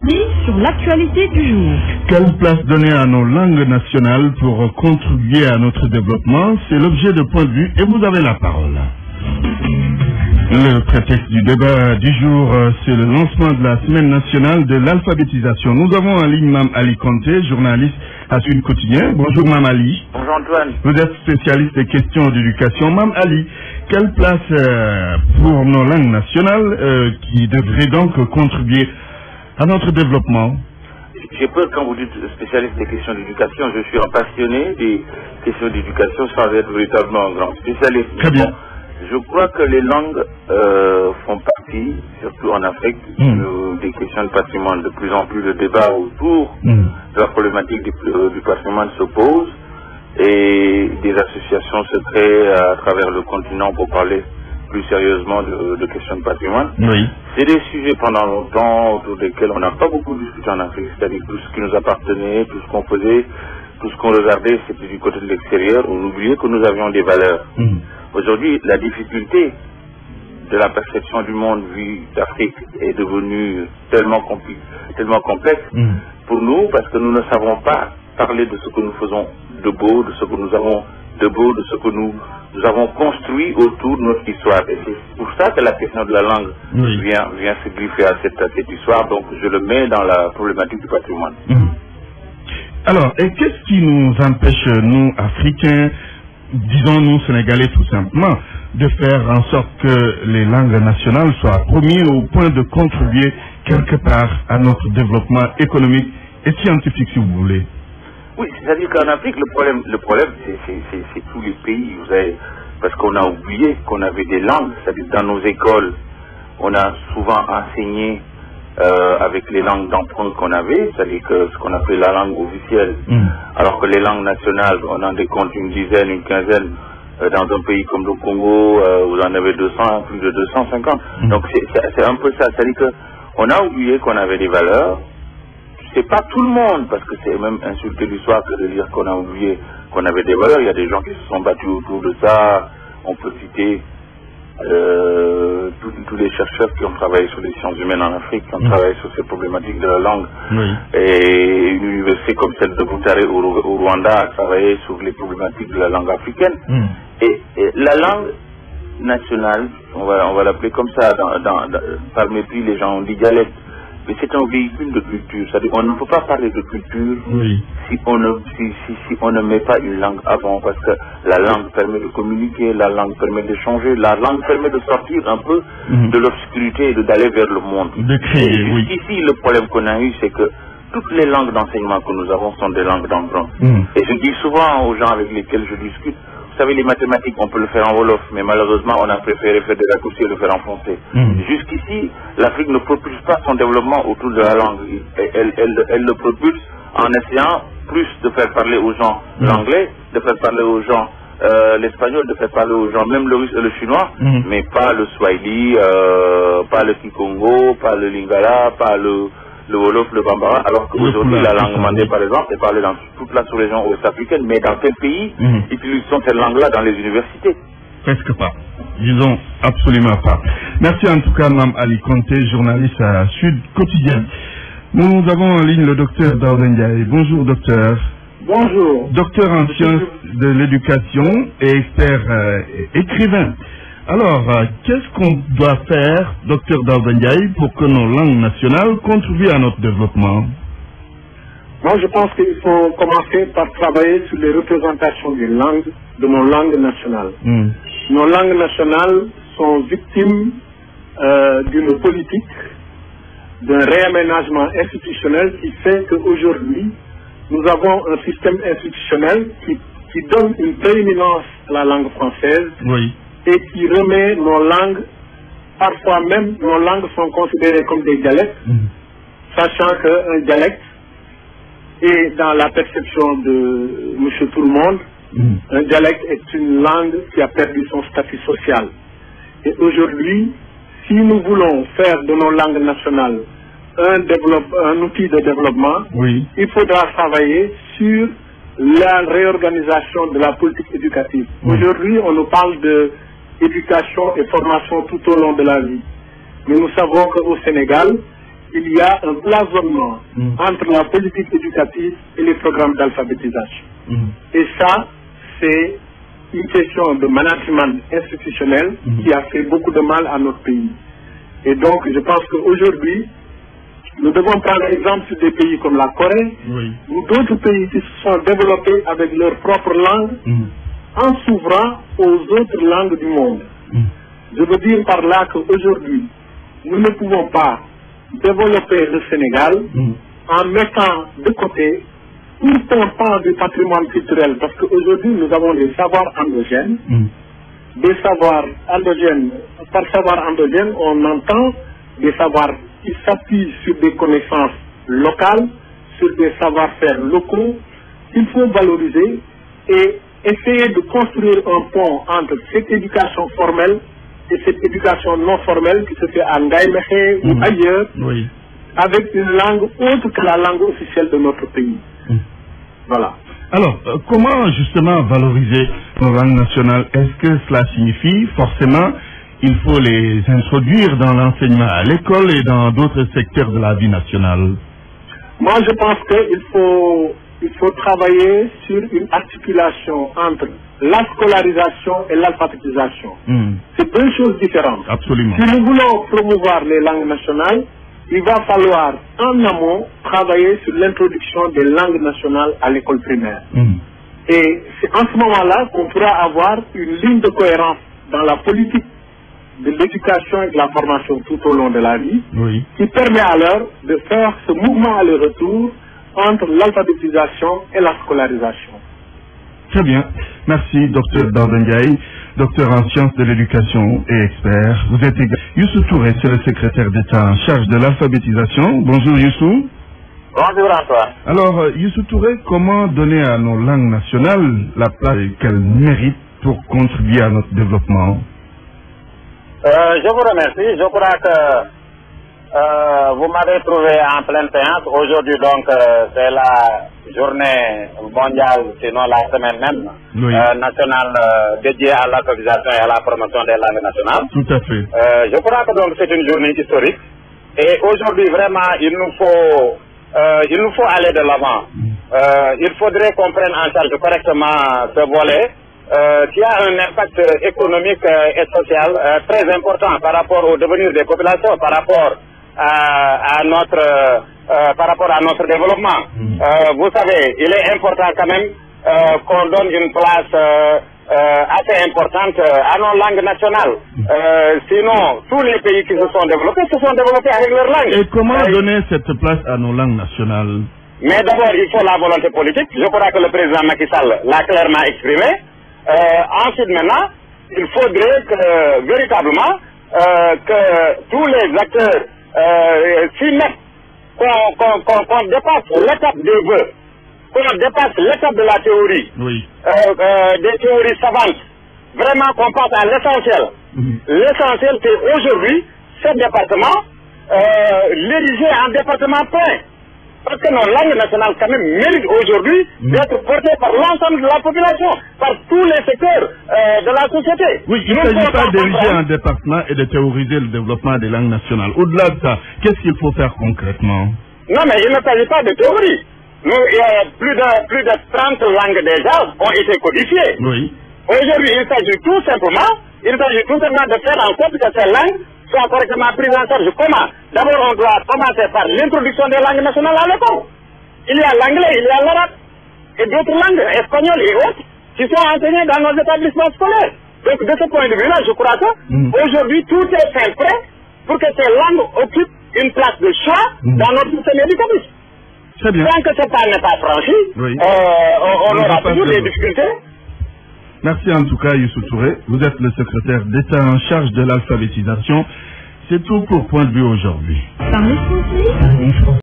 Sur l'actualité du jour. Quelle place donner à nos langues nationales pour contribuer à notre développement? C'est l'objet de point de vue et vous avez la parole. Le prétexte du débat du jour, c'est le lancement de la semaine nationale de l'alphabétisation. Nous avons en ligne Mme Ali Conté, journaliste à Sud Quotidien. Bonjour Mme Ali. Bonjour Antoine. Vous êtes spécialiste des questions d'éducation. Mme Ali, quelle place pour nos langues nationales qui devraient donc contribuer à notre développement? J'ai peur quand vous dites spécialiste des questions d'éducation. Je suis un passionné des questions d'éducation sans être véritablement un grand spécialiste. Très bien. Bon, je crois que les langues font partie, surtout en Afrique, des questions de patrimoine. De plus en plus, le débat autour de la problématique du patrimoine se pose et des associations se créent à travers le continent pour parler plus sérieusement de questions de patrimoine. Oui. C'est des sujets pendant longtemps autour desquels on n'a pas beaucoup discuté en Afrique, c'est-à-dire tout ce qui nous appartenait, tout ce qu'on faisait, tout ce qu'on regardait, c'était du côté de l'extérieur. On oubliait que nous avions des valeurs. Aujourd'hui, la difficulté de la perception du monde vu d'Afrique est devenue tellement complexe pour nous, parce que nous ne savons pas parler de ce que nous faisons de beau, de ce que nous avons de beau, de ce que nous avons construit autour de notre histoire. Et c'est pour ça que la question de la langue vient se griffer à cette histoire. Donc je le mets dans la problématique du patrimoine. Alors, et qu'est-ce qui nous empêche, nous, Africains, disons nous, Sénégalais tout simplement, de faire en sorte que les langues nationales soient premières au point de contribuer quelque part à notre développement économique et scientifique, si vous voulez? Oui, c'est-à-dire qu'en Afrique, le problème, c'est tous les pays. Vous avez, parce qu'on a oublié qu'on avait des langues. C'est-à-dire dans nos écoles, on a souvent enseigné avec les langues d'emprunt qu'on avait, c'est-à-dire que ce qu'on appelle la langue officielle. Alors que les langues nationales, on en décompte une dizaine, une quinzaine. Dans un pays comme le Congo, vous en avez 200, plus de 250. Donc c'est un peu ça. C'est-à-dire qu'on a oublié qu'on avait des valeurs. C'est pas tout le monde, parce que c'est même insulter l'histoire que de dire qu'on a oublié qu'on avait des valeurs. Il y a des gens qui se sont battus autour de ça. On peut citer tous les chercheurs qui ont travaillé sur les sciences humaines en Afrique, qui ont travaillé sur ces problématiques de la langue. Et une université comme celle de Butare au Rwanda a travaillé sur les problématiques de la langue africaine. Et la langue nationale, on va l'appeler comme ça, par mépris les gens ont dit dialecte. Mais c'est un véhicule de culture. C'est-à-dire qu'on ne peut pas parler de culture si on ne met pas une langue avant, parce que la langue permet de communiquer, la langue permet d'échanger, la langue permet de sortir un peu de l'obscurité et d'aller vers le monde. Jusqu'ici, le problème qu'on a eu, c'est que toutes les langues d'enseignement que nous avons sont des langues d'emprunt. Et je dis souvent aux gens avec lesquels je discute, vous savez, les mathématiques, on peut le faire en Wolof, mais malheureusement, on a préféré faire des raccourcis et le faire en français. Jusqu'ici, l'Afrique ne propulse pas son développement autour de la langue. Elle le propulse en essayant plus de faire parler aux gens l'anglais, de faire parler aux gens l'espagnol, de faire parler aux gens même le russe et le chinois, mais pas le swahili, pas le kikongo, pas le lingala, pas le Wolof, le Bambara, alors qu'aujourd'hui la langue mandée par exemple est parlée dans toute la sous-région ouest-africaine, mais dans quel pays utilisons cette langue-là dans les universités? Presque pas. Disons absolument pas. Merci en tout cas Mme Ali Conté, journaliste à Sud Quotidien. Nous avons en ligne le docteur Daouda Ndiaye. Bonjour docteur. Bonjour. Docteur en sciences de l'éducation et expert écrivain. Alors, qu'est-ce qu'on doit faire, docteur Daouda Ndiaye, pour que nos langues nationales contribuent à notre développement? Moi, je pense qu'il faut commencer par travailler sur les représentations des langues, de nos langues nationales. Nos langues nationales sont victimes d'une politique, d'un réaménagement institutionnel qui fait qu'aujourd'hui, nous avons un système institutionnel qui donne une prééminence à la langue française. Et qui remet nos langues, parfois même nos langues sont considérées comme des dialectes, sachant qu'un dialecte est dans la perception de monsieur tout le monde, un dialecte est une langue qui a perdu son statut social. Et aujourd'hui, si nous voulons faire de nos langues nationales un outil de développement, il faudra travailler sur la réorganisation de la politique éducative. Aujourd'hui, on nous parle de éducation et formation tout au long de la vie. Mais nous savons qu'au Sénégal, il y a un cloisonnement entre la politique éducative et les programmes d'alphabétisation. Et ça, c'est une question de management institutionnel qui a fait beaucoup de mal à notre pays. Et donc, je pense qu'aujourd'hui, nous devons prendre exemple sur des pays comme la Corée, ou d'autres pays qui se sont développés avec leur propre langue, en s'ouvrant aux autres langues du monde. Je veux dire par là qu'aujourd'hui, nous ne pouvons pas développer le Sénégal en mettant de côté tout un pan du patrimoine culturel, parce qu'aujourd'hui, nous avons des savoirs endogènes, des savoirs endogènes. Par savoir endogène, on entend des savoirs qui s'appuient sur des connaissances locales, sur des savoir-faire locaux, qu'il faut valoriser et essayer de construire un pont entre cette éducation formelle et cette éducation non formelle qui se fait à Ngaïmehé ou ailleurs, avec une langue autre que la langue officielle de notre pays. Voilà. Alors, comment justement valoriser nos langues nationales? Est-ce que cela signifie forcément il faut les introduire dans l'enseignement à l'école et dans d'autres secteurs de la vie nationale? Moi, je pense qu'il faut travailler sur une articulation entre la scolarisation et l'alphabétisation. C'est deux choses différentes. Absolument. Si nous voulons promouvoir les langues nationales, il va falloir en amont travailler sur l'introduction des langues nationales à l'école primaire. Et c'est en ce moment-là qu'on pourra avoir une ligne de cohérence dans la politique de l'éducation et de la formation tout au long de la vie, qui permet alors de faire ce mouvement aller-retour entre l'alphabétisation et la scolarisation. Très bien. Merci, Dr Dardengaï, docteur en sciences de l'éducation et expert. Vous êtes Youssou Touré, c'est le secrétaire d'État en charge de l'alphabétisation. Bonjour Youssou. Bonjour Antoine. Alors, Youssou Touré, comment donner à nos langues nationales la place qu'elles méritent pour contribuer à notre développement? Je vous remercie. Je crois que vous m'avez trouvé en pleine séance. Aujourd'hui, donc, c'est la journée mondiale, sinon la semaine même, nationale dédiée à l'alphabétisation et à la promotion des langues nationales. Tout à fait. Je crois que donc c'est une journée historique. Et aujourd'hui, vraiment, il nous faut aller de l'avant. Il faudrait qu'on prenne en charge correctement ce volet. Qui a un impact économique et social très important par rapport au devenir des populations, par rapport à notre développement. Vous savez, il est important quand même qu'on donne une place assez importante à nos langues nationales. Sinon, tous les pays qui se sont développés avec leur langue. Et comment donner cette place à nos langues nationales? Mais d'abord, il faut la volonté politique. Je crois que le président Macky Sall l'a clairement exprimé. Ensuite, maintenant, il faudrait que, véritablement, que tous les acteurs s'y mettent, qu'on dépasse l'étape des vœux, qu'on dépasse l'étape de la théorie, des théories savantes, vraiment qu'on passe à l'essentiel. L'essentiel, c'est aujourd'hui, ce département, l'ériger en département plein. Parce que nos langues nationales, quand même, méritent aujourd'hui d'être portées par l'ensemble de la population, par tous les secteurs de la société. Oui, il ne s'agit pas d'ériger un département et de théoriser le développement des langues nationales. Au-delà de ça, qu'est-ce qu'il faut faire concrètement? Non, mais il ne s'agit pas de théorie. Plus de 30 langues déjà ont été codifiées. Aujourd'hui, il s'agit tout simplement de faire en sorte que ces langues soient correctement prises en charge. Comment? D'abord, on doit commencer par l'introduction des langues nationales à l'école. Il y a l'anglais, il y a l'arabe, et d'autres langues, espagnoles et autres, qui sont enseignées dans nos établissements scolaires. Donc, de ce point de vue-là, je crois que aujourd'hui, tout est fait prêt pour que ces langues occupent une place de choix dans notre système éducatif. Très bien. Tant que ce pas n'est pas franchi, on aura toujours des difficultés. Merci en tout cas, Youssou Touré. Vous êtes le secrétaire d'État en charge de l'alphabétisation. C'est tout pour Point de vue aujourd'hui. Parlez français.